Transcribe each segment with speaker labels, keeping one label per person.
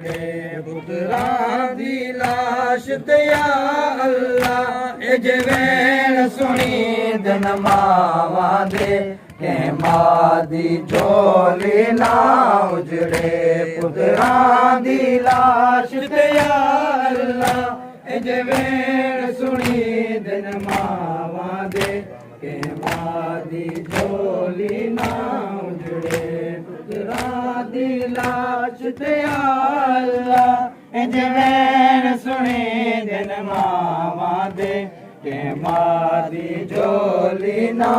Speaker 1: पुत्रां दी लाश ते या अल्लाह ए जवेण सुनी दिन मावां दे के मां दी झोली ना उजड़े। पुत्रां दी लाश ते या अल्लाह ए जवेण सुनी दिन मावां दे के मां दी झोली ना उजड़े। पुत्रां दी लाश ते या अल्लाह ए जवेण सुनी दिन मावां दे के मां दी झोली ना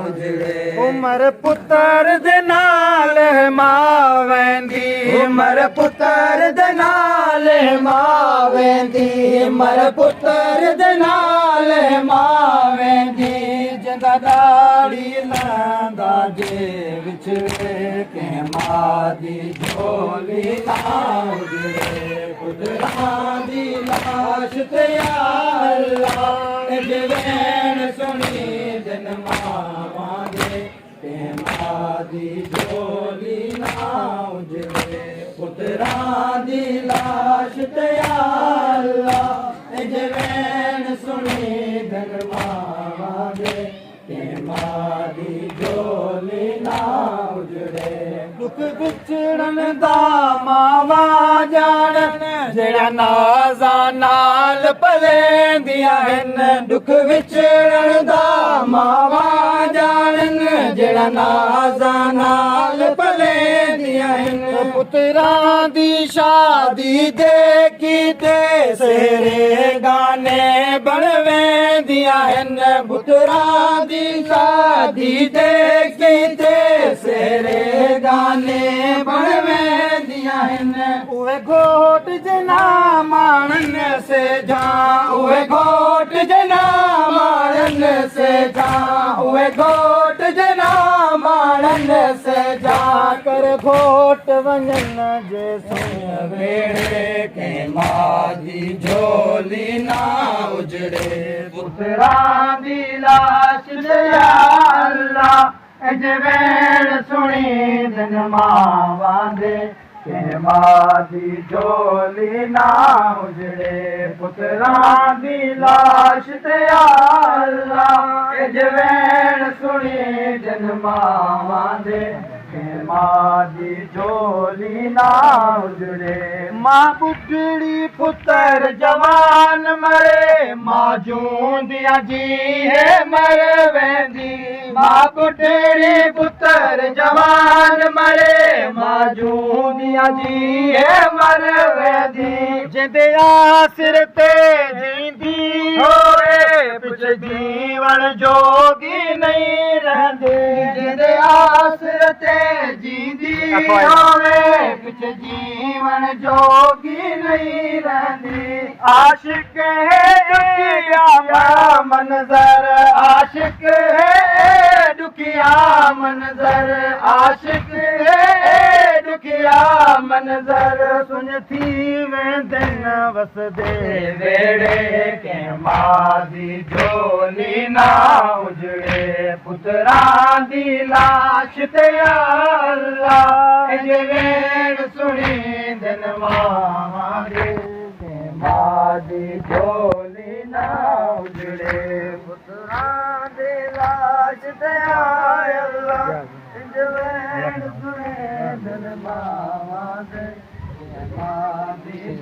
Speaker 1: उजड़े। उमर पुत्र दे नाल मां वेंदी, उमर पुत्र दे नाल मां वेंदी, उमर पुत्र दे नाल मां वेंदी। जंदा दाड़ी लांदा जे विच के मां दी झोली ना उजड़े। पुत्रां दी लाश ते या अल्लाह ए जवेण सुनी दिन मावां दे के मां दी झोली ना उजड़े। पुत्रां दी लाश ते या अल्लाह ए जवेण सुनी दिन मावां दे के मां दी झोली ना उजड़े। दुख विछड़न दा मावां जानन जेड़ा नाज़ा नाल पलेंदियां हन। दुख विछड़न दा मावां जानन जेड़ा नाज़ा नाल पलेंदियां हन। पुत्रां दी शादी देखी ते सेरे गाने बण वेंदियां हन। पुत्रां दी शादी देखी ते सेरे गाने बण वेंदियां हन। उहे घोट जना माणन से जा, उहे घोट जना माणन से जा, उहे घोट जना माणन से जा कर घोट वञन जे वेड़े के मां दी झोली ना उजड़े। पुत्रां दी लाश ते या अल्लाह ए जवेण सुनी दिन मावां दे के मां दी झोली ना उजड़े। पुत्रां दी लाश ते या अल्लाह ए जवेण सुनी दिन मावां दे के मां दी झोली ना उजड़े। मां बुढ़ड़ी पुत्र जवान मरे, मां जूंदियां जी है मर वेंदी। मां बुढ़ड़ी पुत्र जवान मरे, मां जूंदियां जी है मर वेंदी। जिंदे आसिर ते जींदी होवे पिछ जीवन जोगी नहीं रहंदी। जिंदे आसिर ते जींदी होवे पिछ जीवन जोगी नहीं रहंदी। आशिक है दुखिया मंजर, आशिक है दुखिया मंजर, आशिक है दुखिया मंजर। सुन थी वेंदन वसदे वेड़े के मां दी झोली ना उजड़े। पुत्रां दी लाश ते या अल्लाह ए जवेण सुनी दिन मावां दे के मां दी झोली ना उजड़े। पुत्रां दी लाश ते या अल्लाह ए जवेण सुनी दिन मावां दे के मां दी